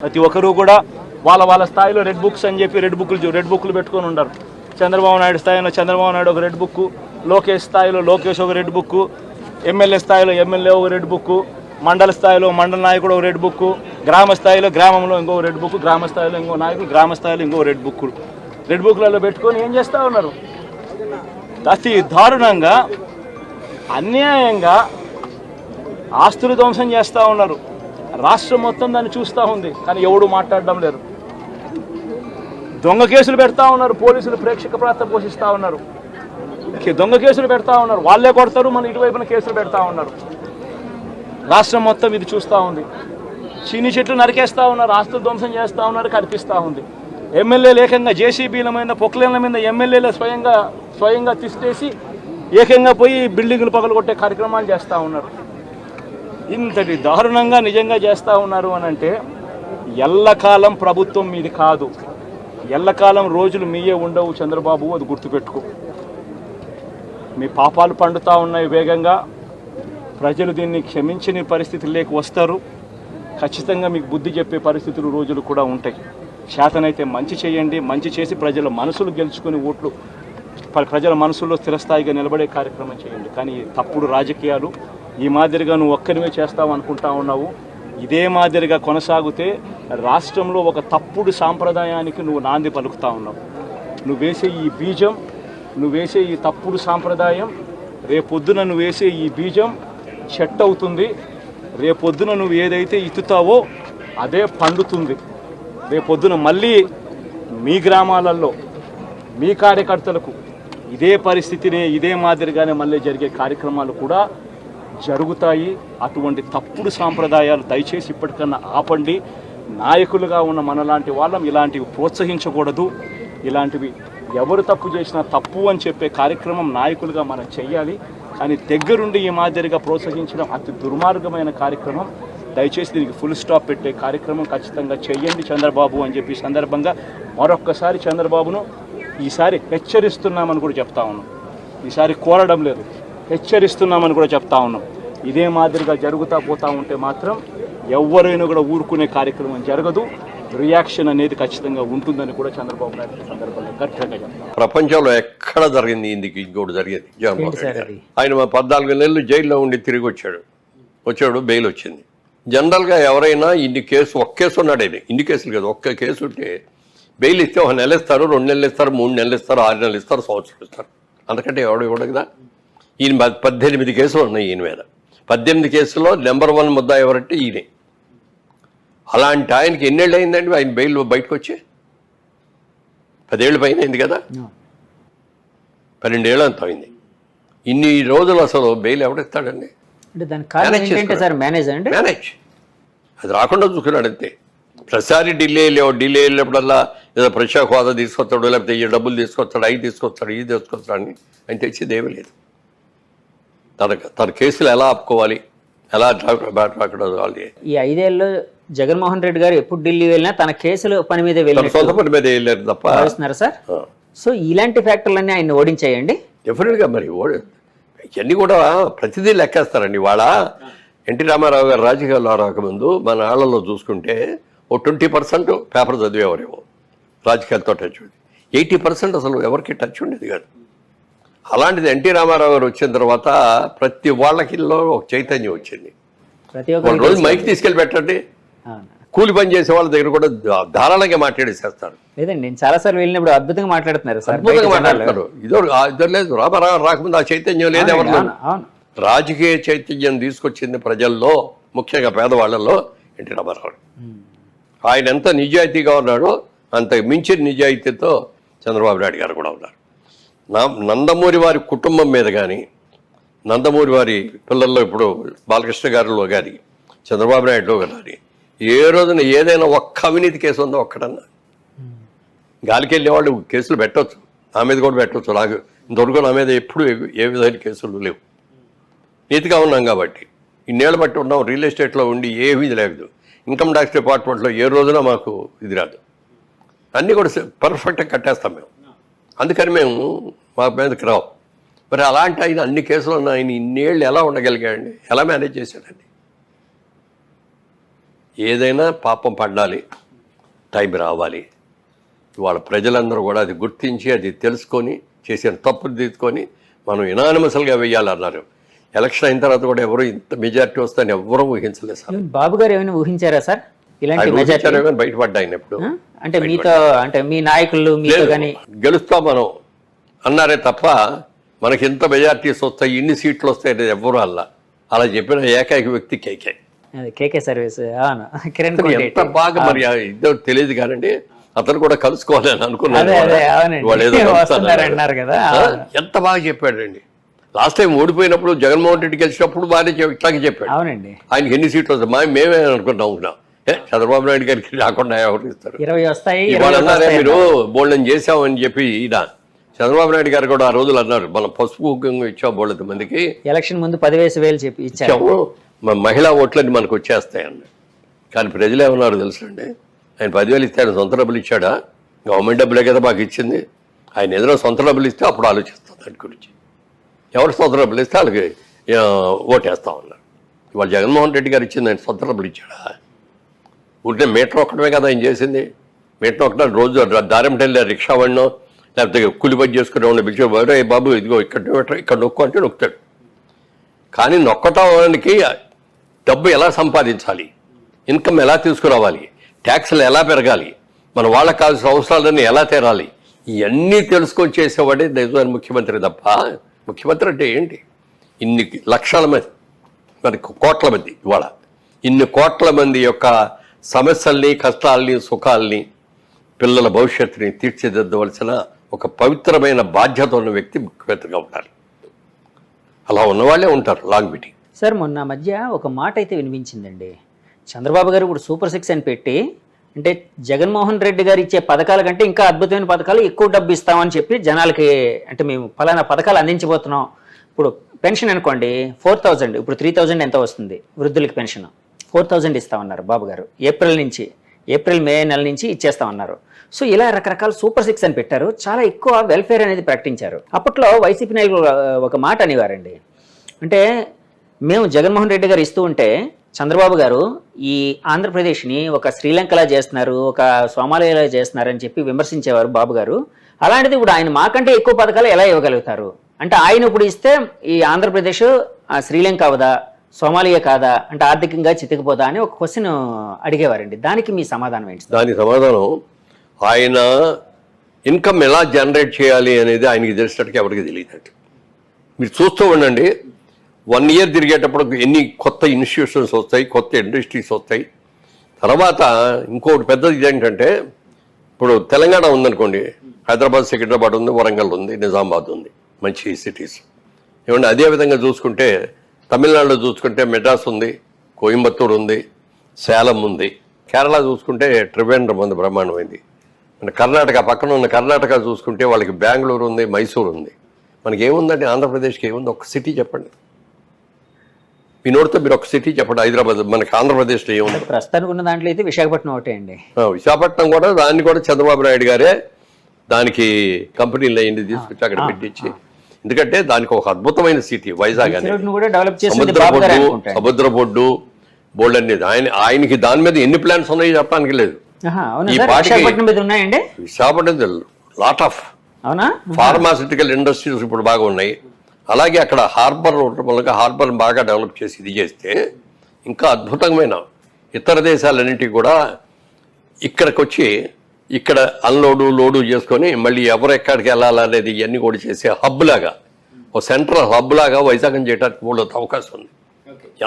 ప్రతి ఒక్కరూ కూడా వాళ్ళ స్థాయిలో రెడ్ బుక్స్ అని చెప్పి రెడ్ బుక్లు పెట్టుకొని ఉండరు. చంద్రబాబు నాయుడు స్థాయిలో చంద్రబాబు నాయుడు ఒక రెడ్ బుక్, లోకేష్ స్థాయిలో లోకేష్ ఒక రెడ్ బుక్, ఎమ్మెల్యే స్థాయిలో ఎమ్మెల్యే ఒక రెడ్ బుక్, మండల స్థాయిలో మండల నాయకుడు ఒక రెడ్ బుక్, గ్రామ స్థాయిలో గ్రామంలో ఇంకో రెడ్ బుక్, గ్రామ స్థాయిలో ఇంకో నాయకుడు గ్రామ స్థాయిలో ఇంకో రెడ్ బుక్లలో పెట్టుకొని ఏం చేస్తూ ఉన్నారు? అతి దారుణంగా అన్యాయంగా ఆస్తులు ధ్వంసం చేస్తూ ఉన్నారు. రాష్ట్రం మొత్తం దాన్ని చూస్తూ ఉంది, కానీ ఎవడు మాట్లాడడం లేదు. దొంగ కేసులు పెడతా ఉన్నారు, పోలీసులు ప్రేక్షక పాత్ర పోషిస్తూ ఉన్నారు. దొంగ కేసులు పెడతా ఉన్నారు, వాళ్ళే కొడతారు, మన ఇటువైపున కేసులు పెడతా ఉన్నారు. రాష్ట్రం మొత్తం ఇది చూస్తూ ఉంది. చీని చెట్లు నరికేస్తూ ఉన్నారు, ఆస్తులు ధ్వంసం చేస్తూ ఉన్నారు, కనిపిస్తూ ఉంది. ఎమ్మెల్యేలు ఏకంగా జేసీబీల మీద పొక్లేన్ల మీద ఎమ్మెల్యేలు స్వయంగా తీసేసి ఏకంగా పోయి బిల్డింగులు పగలగొట్టే కార్యక్రమాలు చేస్తూ ఉన్నారు. ఇంతటి దారుణంగా నిజంగా చేస్తూ ఉన్నారు అని అంటే ఎల్లకాలం ప్రభుత్వం మీది కాదు, ఎల్లకాలం రోజులు మీయే ఉండవు చంద్రబాబు, అది గుర్తుపెట్టుకో. మీ పాపాలు పండుతూ ఉన్నాయి వేగంగా. ప్రజలు దీన్ని క్షమించని పరిస్థితుల్లోకి వస్తారు. ఖచ్చితంగా మీకు బుద్ధి చెప్పే పరిస్థితులు రోజులు కూడా ఉంటాయి. శాతనైతే మంచి చేయండి, మంచి చేసి ప్రజల మనసులు గెలుచుకుని ఓట్లు ప్రజల మనసుల్లో స్థిరస్థాయిగా నిలబడే కార్యక్రమం చేయండి. కానీ తప్పుడు రాజకీయాలు ఈ మాదిరిగా నువ్వు ఒక్కరివే చేస్తావు అనుకుంటా ఉన్నావు. ఇదే మాదిరిగా కొనసాగితే రాష్ట్రంలో ఒక తప్పుడు సాంప్రదాయానికి నువ్వు నాంది పలుకుతా ఉన్నావు. నువ్వు వేసే ఈ బీజం, నువ్వు వేసే ఈ తప్పుడు సాంప్రదాయం, రేపొద్దున నువ్వు వేసే ఈ బీజం చెట్టు అవుతుంది. రేపొద్దున నువ్వు ఏదైతే ఇత్తుతావో అదే పండుతుంది. రేపొద్దున మళ్ళీ మీ గ్రామాలలో మీ కార్యకర్తలకు ఇదే పరిస్థితిని ఇదే మాదిరిగానే మళ్ళీ జరిగే కార్యక్రమాలు కూడా జరుగుతాయి. అటువంటి తప్పుడు సాంప్రదాయాలు దయచేసి ఇప్పటికన్నా ఆపండి. నాయకులుగా ఉన్న మనలాంటి వాళ్ళం ఇలాంటివి ప్రోత్సహించకూడదు. ఇలాంటివి ఎవరు తప్పు చేసినా తప్పు అని చెప్పే కార్యక్రమం నాయకులుగా మనం చెయ్యాలి. కానీ దగ్గరుండి ఈ మాదిరిగా ప్రోత్సహించడం అతి దుర్మార్గమైన కార్యక్రమం. దయచేసి దీనికి ఫుల్ స్టాప్ పెట్టే కార్యక్రమం ఖచ్చితంగా చెయ్యండి చంద్రబాబు అని చెప్పి సందర్భంగా మరొక్కసారి చంద్రబాబును ఈసారి హెచ్చరిస్తున్నామని కూడా చెప్తా ఉన్నాం. ఈసారి కోరడం లేదు, హెచ్చరిస్తున్నామని కూడా చెప్తా ఉన్నాం. ఇదే మాదిరిగా జరుగుతూ పోతూ ఉంటే మాత్రం ఎవరైనా కూడా ఊరుకునే కార్యక్రమం జరగదు. రియాక్షన్ అనేది ఖచ్చితంగా ఉంటుందని కూడా చంద్రబాబు నాయుడు సందర్భంగా గట్టిగా చెప్తాను. ప్రపంచంలో ఎక్కడ జరిగింది ఇందుకు ఇంకోటి జరిగేది. జగన్మోహన్ రెడ్డి ఆయన 14 నెలలు జైల్లో ఉండి తిరిగి వచ్చాడు, బెయిల్ వచ్చింది. జనరల్గా ఎవరైనా ఇన్ని కేసు ఒక్క కేసు ఉన్నాడు, ఆయన ఇన్ని కేసులు కదా, ఒక్క కేసు ఉంటే బెయిల్ ఇస్తే 1 నెల ఇస్తారు, 2 నెలలు ఇస్తారు, 3 నెలలు ఇస్తారు, 6 నెలలు ఇస్తారు, సంవత్సరం ఇస్తారు. అంతకంటే ఎవడు ఇవ్వడు కదా. ఈయన 18 కేసులు ఉన్నాయి ఈయన మీద. 18 కేసుల్లో నెంబర్ 1 ముద్దా ఎవరంటే ఈయనే. అలాంటి ఆయనకి ఎన్నేళ్ళు అయిందండి ఆయన బెయిల్ బయటకు వచ్చి? 10 ఏళ్ళు పైన అయింది కదా, 12 ఏళ్ళు అంత అయింది. ఇన్ని రోజులు అసలు బెయిల్ ఎవడిస్తాడండి? మేనేజ్ అది రాకుండా చూసుకున్నాడు అంతే. ప్రతిసారి ఢిల్లీ వెళ్ళినప్పుడల్లా ఏదో ప్రత్యేక హోదా తీసుకొస్తాడు, లేకపోతే ఈ డబ్బులు తీసుకొస్తాడు, అవి తీసుకొస్తాడు, ఇది తీసుకొస్తాడు అని ఆయన తెచ్చేది ఏమీ లేదు. తన కేసులు ఎలా ఆపుకోవాలి, ఎలా రాకూడదు. ఈ 5 ఏళ్ళు జగన్మోహన్ రెడ్డి గారు ఎప్పుడు ఢిల్లీ వెళ్ళినా తన కేసులు పని మీద సొంత పని మీద వెళ్ళారు తప్ప. సార్, సో ఇలాంటి ఫ్యాక్టర్లన్నీ ఆయన ఓడించాయండి డెఫినెట్గా. మరి ఇవన్నీ కూడా ప్రతిదీ లెక్కేస్తారండి. వాళ్ళ ఎన్టీ రామారావు గారు రాజకీయాల్లో రాకముందు మన ఆళ్లలో చూసుకుంటే 20% పేపర్ చదివేవారేమో, రాజకీయాలతో టచ్ ఉండేది. 80% అసలు ఎవరికి టచ్ ఉండేది కాదు. అలాంటిది ఎన్టీ రామారావు గారు వచ్చిన తర్వాత ప్రతి వాళ్ళకిలో ఒక చైతన్యం వచ్చింది. రోజు మైక్ తీసుకెళ్ళి పెట్టండి, కూలి పని చేసే వాళ్ళ దగ్గర కూడా ధారాళంగా మాట్లాడేసేస్తారు. లేదండి, నేను చాలా సార్లు వెళ్ళినప్పుడు అద్భుతంగా మాట్లాడుతున్నారు. అద్భుతంగా మాట్లాడతారు. ఇద్దరు లేదు, రామారావు రాకముందు ఆ చైతన్యం లేదు ఎవరిలో. రాజకీయ చైతన్యం తీసుకొచ్చింది ప్రజల్లో, ముఖ్యంగా పేదవాళ్లలో ఎన్టీ రామారావు. ఆయన ఎంత నిజాయితీగా ఉన్నాడో అంత మించిన నిజాయితీతో చంద్రబాబు నాయుడు గారు కూడా ఉన్నారు. నందమూరి వారి కుటుంబం మీద కానీ, నందమూరి వారి పిల్లల్లో ఇప్పుడు బాలకృష్ణ గారిలో కానీ, చంద్రబాబు నాయుడులో కానీ ఏ రోజున ఏదైనా ఒక్క అవినీతి కేసు ఉందో ఒక్కడన్నా? గాలికి వెళ్ళే వాళ్ళు కేసులు పెట్టవచ్చు, నా మీద కూడా పెట్టవచ్చు. నాకు ఇంతవరకు నా మీద ఎప్పుడు ఏ విధమైన కేసులు లేవు. నీతిగా ఉన్నాం కాబట్టి, ఇన్నేళ్ళు బట్టి ఉన్నాం. రియల్ ఎస్టేట్లో ఉండి ఏమీ లేదు. ఇన్కమ్ ట్యాక్స్ డిపార్ట్మెంట్లో ఏ రోజున మాకు ఇది రాదు. అన్నీ కూడా పర్ఫెక్ట్గా కట్టేస్తాం మేము. అందుకని మేము మా మీదకి రావు. మరి అలాంటి ఆయన అన్ని కేసులు ఉన్న ఆయన ఇన్నేళ్ళు ఎలా ఉండగలిగాడండి? ఎలా మేనేజ్ చేశాడండి? ఏదైనా పాపం పడాలి, టైం రావాలి. ఇవాళ ప్రజలందరూ కూడా అది గుర్తించి అది తెలుసుకొని చేసిన తప్పులు తీసుకొని మనం యునానిమస్గా వేయాలన్నారు. ఎలక్షన్ అయిన తర్వాత కూడా ఎవరు ఇంత మెజారిటీ వస్తాయని ఎవరూ ఊహించలేదు సార్. బాబు గారు ఏమైనా ఊహించారా సార్ ఇలాంటి మెజారిటీ? బయటపడ్డా ఆయన ఎప్పుడు అంటే మీతో, అంటే మీ నాయకులు మీతో కానీ గెలుస్తాం మనం అన్నారే తప్ప మనకి ఎంత మెజారిటీస్ వస్తాయి, ఇన్ని సీట్లు వస్తాయి అనేది ఎవరు అలా చెప్పిన ఏకైక వ్యక్తి కేకే. కేకే సర్వీస్. అవును, కిరణ్ కోటి ఎంత బాగా మరి ఇద్దరు తెలియదు కానండి, అతను కూడా కలుసుకోవాలని అనుకున్నాను. ఎంత బాగా చెప్పాడండి. లాస్ట్ టైం ఓడిపోయినప్పుడు జగన్మోహన్ రెడ్డి గెలిచినప్పుడు బాగానే ఇట్లాగే చెప్పాడు. అవునండి, ఆయనకి ఎన్ని సీట్లు వస్తాయి మేమే అనుకుంటాం. చంద్రబాబు నాయుడు గారికి రాకుండా ఎవరు ఇస్తారు? 20 వస్తాయి. అన్నారే మీరు బోల్డన్ చేసామని చెప్పి ఈయన చంద్రబాబు నాయుడు గారు కూడా ఆ రోజులు అన్నారు, మనం పసుపు ఇచ్చాం బోళ్ళ మందికి, ఎలక్షన్ ముందు 10,000 చెప్పి ఇచ్చాము, మహిళా ఓట్లన్నీ మనకు వచ్చేస్తాయన్న. కానీ ప్రజలు ఏమన్నారు తెలుసండి, ఆయన 10,000 ఇస్తే ఆయన సొంత డబ్బులు ఇచ్చాడా? గవర్నమెంట్ డబ్బులే కదా మాకు ఇచ్చింది. ఆయన ఏదైనా సొంత డబ్బులు ఇస్తే అప్పుడు ఆలోచిస్తాం దాని గురించి. ఎవరు సొంత డబ్బులు ఇస్తే వాళ్ళకి ఓటేస్తామన్నారు. ఇవాళ జగన్మోహన్ రెడ్డి గారు ఇచ్చింది ఆయన సొంత డబ్బులు ఇచ్చాడా? ఉంటే మీటర్ ఒక్కడమే కదా ఆయన చేసింది. మీటర్ ఒకటే రోజు దారిమటెళ్ళి రిక్షా వాడినో లేకపోతే కూలి పని చేసుకునే వాడిని పిలిచేవాడు, ఏ బాబు ఇదిగో ఇక్కడ నొక్కు అంటే నొక్కుతాడు. కానీ నొక్కటానికి డబ్బు ఎలా సంపాదించాలి, ఇన్కమ్ ఎలా తీసుకురావాలి, ట్యాక్స్లు ఎలా పెరగాలి, మన వాళ్ళకి కావాల్సిన అవసరాలన్నీ ఎలా తీరాలి, ఇవన్నీ తెలుసుకొని చేసేవాడే నిజమైన ముఖ్యమంత్రి తప్ప, ముఖ్యమంత్రి అంటే ఏంటి? ఇన్ని లక్షల మంది, మనకి కోట్ల మంది, ఇవాళ ఇన్ని కోట్ల మంది యొక్క సమస్యల్ని, కష్టాల్ని, సుఖాల్ని, పిల్లల భవిష్యత్తుని తీర్చిదిద్దవలసిన ఒక పవిత్రమైన బాధ్యత ఉన్న వ్యక్తి ముఖ్యమంత్రిగా ఉండాలి. అలా ఉన్నవాళ్ళే ఉంటారు లాంగ్ మీటింగ్. సార్ మొన్న మధ్య ఒక మాట అయితే వినిపించిందండి, చంద్రబాబు గారు ఇప్పుడు సూపర్ 6 అని పెట్టి, అంటే జగన్మోహన్ రెడ్డి గారు ఇచ్చే పథకాల కంటే ఇంకా అద్భుతమైన పథకాలు ఎక్కువ డబ్బు ఇస్తామని చెప్పి జనాలకి, అంటే మేము ఫలానా పథకాలు అందించబోతున్నాం. ఇప్పుడు పెన్షన్ అనుకోండి 4,000, ఇప్పుడు 3,000 ఎంత వస్తుంది వృద్ధులకి పెన్షన్, 4,000 ఇస్తామన్నారు బాబు గారు. ఏప్రిల్ మే నెల నుంచి ఇచ్చేస్తామన్నారు. సో ఇలా రకరకాల సూపర్ 6 అని పెట్టారు, చాలా ఎక్కువ వెల్ఫేర్ అనేది ప్రకటించారు. అప్పట్లో వైసీపీ నాయకులు ఒక మాట అనేవారండి, అంటే మేము జగన్మోహన్ రెడ్డి గారు ఇస్తూ ఉంటే చంద్రబాబు గారు ఈ ఆంధ్రప్రదేశ్ని ఒక శ్రీలంకలా చేస్తున్నారు, ఒక సోమాలియాలా చేస్తున్నారు అని చెప్పి విమర్శించేవారు బాబు గారు. అలాంటిది ఇప్పుడు ఆయన మాకంటే ఎక్కువ పథకాలు ఎలా ఇవ్వగలుగుతారు? అంటే ఆయన ఇప్పుడు ఇస్తే ఈ ఆంధ్రప్రదేశ్ శ్రీలంక అవదా, సోమాలియా కాదా, అంటే ఆర్థికంగా చితికిపోదా అని ఒక క్వశ్చన్ అడిగేవారండి. దానికి మీ సమాధానం ఏంటి? దాని సమాధానం, ఆయన ఇన్కమ్ ఎలా జనరేట్ చేయాలి అనేది ఆయనకి తెలిసినట్టుగా ఎవరికి తెలియదండి. మీరు చూస్తూ ఉండండి, 1 year తిరిగేటప్పుడు ఎన్ని కొత్త ఇన్స్టిట్యూషన్స్ వస్తాయి, కొత్త ఇండస్ట్రీస్ వస్తాయి. తర్వాత ఇంకోటి పెద్దది ఏంటంటే, ఇప్పుడు తెలంగాణ ఉందనుకోండి, హైదరాబాద్, సికింద్రాబాద్ ఉంది, వరంగల్ ఉంది, నిజామాబాద్ ఉంది, మంచి సిటీస్. ఏమంటే అదేవిధంగా చూసుకుంటే తమిళనాడులో చూసుకుంటే మెడ్రాస్ ఉంది, కోయంబత్తూరు ఉంది, సేలం ఉంది. కేరళ చూసుకుంటే త్రివేంద్రం ఉంది, బ్రహ్మాండమైంది. మన కర్ణాటక పక్కన ఉన్న కర్ణాటక చూసుకుంటే వాళ్ళకి బెంగళూరు ఉంది, మైసూరు ఉంది. మనకి ఏముందండి ఆంధ్రప్రదేశ్కి? ఏముంది? ఒక సిటీ చెప్పండి. మీ నోటితో మీరు ఒక సిటీ చెప్పండి. హైదరాబాద్ మనకి ఆంధ్రప్రదేశ్లో ఏముంది? ప్రస్తుతానికి ఉన్న దాంట్లో అయితే విశాఖపట్నం ఒకటే అండి. విశాఖపట్నం కూడా, దాన్ని కూడా చంద్రబాబు నాయుడు గారే దానికి కంపెనీలు అయ్యింది తీసుకొచ్చి అక్కడ పెట్టించి, ఎందుకంటే దానికి ఒక అద్భుతమైన సిటీ వైజాగ్ అనేది. సముద్ర బొడ్డు బోల్డ్ అనేది ఆయనకి దాని మీద ఎన్ని ప్లాన్స్ ఉన్నాయో చెప్పడానికి లేదు. ఈ Visakhapatnam lot of pharmaceutical industries ఇప్పుడు బాగా ఉన్నాయి. అలాగే అక్కడ హార్బర్ ఉండటం, హార్బర్ బాగా డెవలప్ చేసి ఇది చేస్తే ఇంకా అద్భుతమైన ఇతర దేశాలన్నింటికి కూడా ఇక్కడికి వచ్చి ఇక్కడ అన్లోడు లోడు చేసుకొని మళ్ళీ ఎవరెక్కడికి వెళ్ళాలనేది ఇవన్నీ కూడా చేసే హబ్ లాగా, ఒక సెంట్రల్ హబ్ లాగా వైజాగ్ చేయడానికి కూడా అవకాశం ఉంది.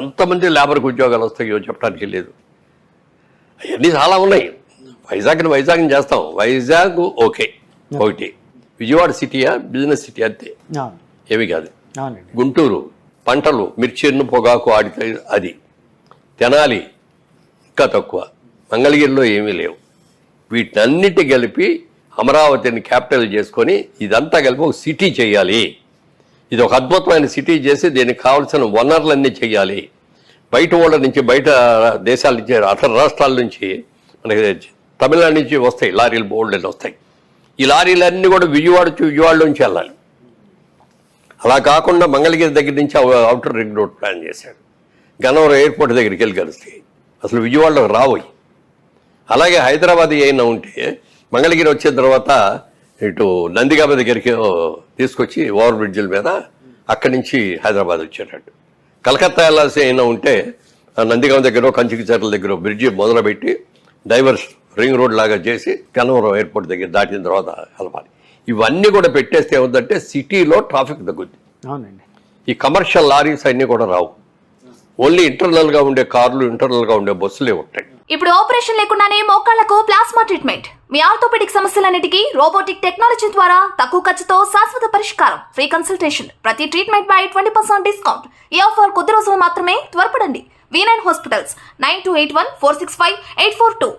ఎంతమంది లేబర్కి ఉద్యోగాలు వస్తాయో చెప్పడానికి లేదు. అవన్నీ చాలా ఉన్నాయి. వైజాగ్ని చేస్తాం. వైజాగ్ ఓకే ఒకటి. విజయవాడ సిటీయా బిజినెస్ సిటీ అంతే, ఏమి కాదు. గుంటూరు పంటలు, మిర్చిను పొగాకు ఆడితే అది. తెనాలి ఇంకా తక్కువ. మంగళగిరిలో ఏమీ లేవు. వీటన్నిటి కలిపి అమరావతిని క్యాపిటల్ చేసుకొని ఇదంతా కలిపి ఒక సిటీ చేయాలి. ఇది ఒక అద్భుతమైన సిటీ చేసి దీనికి కావాల్సిన వనరులన్నీ చేయాలి. బయట ఊళ్ళ నుంచి, బయట దేశాల నుంచి, అతర రాష్ట్రాల నుంచి, మనకి తమిళనాడు నుంచి వస్తాయి లారీలు, బోల్డ్ వస్తాయి. ఈ లారీలన్నీ కూడా విజయవాడ నుంచి వెళ్ళాలి. అలా కాకుండా మంగళగిరి దగ్గర నుంచి అవుటర్ రింగ్ రోడ్ ప్లాన్ చేశాడు. గన్నవరం ఎయిర్పోర్ట్ దగ్గరికి వెళ్ళి కలుస్తాయి. అసలు విజయవాడలో రావు. అలాగే హైదరాబాద్ అయినా ఉంటే మంగళగిరి వచ్చిన తర్వాత ఇటు నందిగామ దగ్గరికి తీసుకొచ్చి ఓవర్ బ్రిడ్జిల మీద అక్కడి నుంచి హైదరాబాద్ వచ్చేటట్టు. కలకత్తా వెళ్ళాల్సి అయినా ఉంటే నందిగామ దగ్గర కంచికిచర్ల దగ్గర బ్రిడ్జి మొదలుపెట్టి డైవర్స్ రింగ్ రోడ్ లాగా చేసి గన్నవరం ఎయిర్పోర్ట్ దగ్గర దాటిన తర్వాత కలపాలి. ఇవన్నీ కూడా పెట్టేస్తే ఏముందంటే సిటీలో ట్రాఫిక్ తగ్గుద్ది. అవునండి. ఈ కమర్షియల్ లారీస్ అన్నీ కూడా రావు. ఓన్లీ ఇంటర్నల్గా ఉండే కార్లు, ఇంటర్నల్గా ఉండే బస్సులే ఉంటాయి. ఇప్పుడు ఆపరేషన్ లేకుండానే మోకాళ్లకు ప్లాస్మా ట్రీట్మెంట్. మీ ఆర్థోపెడిక్ సమస్యలన్నిటికీ రోబోటిక్ టెక్నాలజీ ద్వారా తక్కువ ఖర్చుతో శాశ్వత పరిష్కారం. Free consultation. ప్రతి ట్రీట్మెంట్ పై 20% డిస్కౌంట్. ఈ ఆఫర్ కొద్ది రోజులు మాత్రమే. త్వరపడండి. V9 hospitals 9281465842.